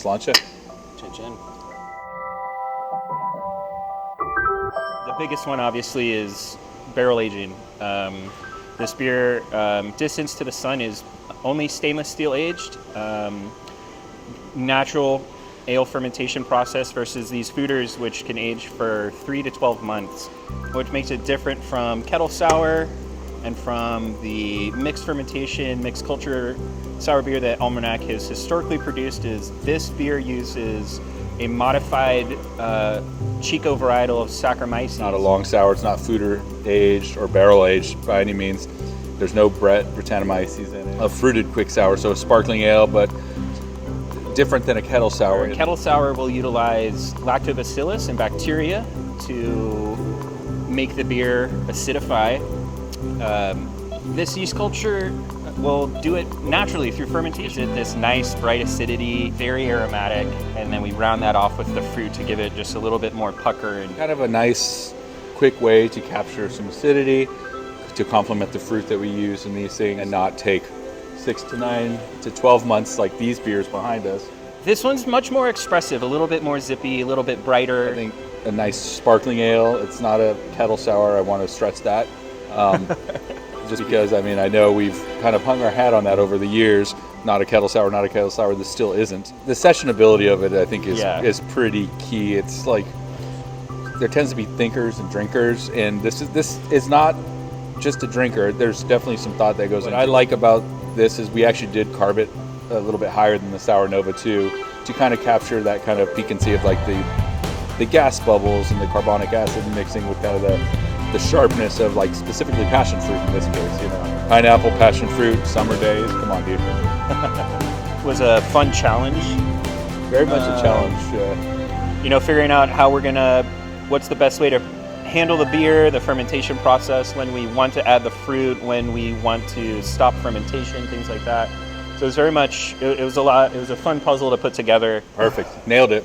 Let's launch it. Chin. The biggest one, obviously, is barrel aging. This beer, Distance to the Sun, is only stainless steel aged. Natural ale fermentation process versus these foeders, which can age for 3 to 12 months, which makes it different from kettle sour and from the mixed fermentation, mixed culture sour beer that Almanac has historically produced. Is this beer uses a modified Chico varietal of Saccharomyces. Not a long sour, it's not foeder aged or barrel aged by any means. There's no Brettanomyces in it. A fruited quick sour, so a sparkling ale, but different than a kettle sour. Kettle sour will utilize lactobacillus and bacteria to make the beer acidify. This yeast culture will do it naturally through fermentation. This nice bright acidity, very aromatic, and then we round that off with the fruit to give it just a little bit more pucker. And kind of a nice, quick way to capture some acidity, to complement the fruit that we use in these things, and not take 6 to 9 to 12 months like these beers behind us. This one's much more expressive, a little bit more zippy, a little bit brighter. I think a nice sparkling ale. It's not a kettle sour. I want to stress that. Just because, I mean, I know we've kind of hung our hat on that over the years. Not a kettle sour, not a kettle sour. This still isn't. The sessionability of it, I think, is pretty key. It's like there tends to be thinkers and drinkers, and this is not just a drinker. There's definitely some thought that goes in. What I like about this is we actually did carb it a little bit higher than the Sour Nova too, to kind of capture that kind of piquancy of like the gas bubbles and the carbonic acid mixing with kind of the sharpness of like specifically passion fruit in this case, you know. Pineapple, passion fruit, summer days, come on dude. It was a fun challenge. Very much a challenge. You know, figuring out what's the best way to handle the beer, the fermentation process, when we want to add the fruit, when we want to stop fermentation, things like that. So it was very much, it was a fun puzzle to put together. Perfect, nailed it.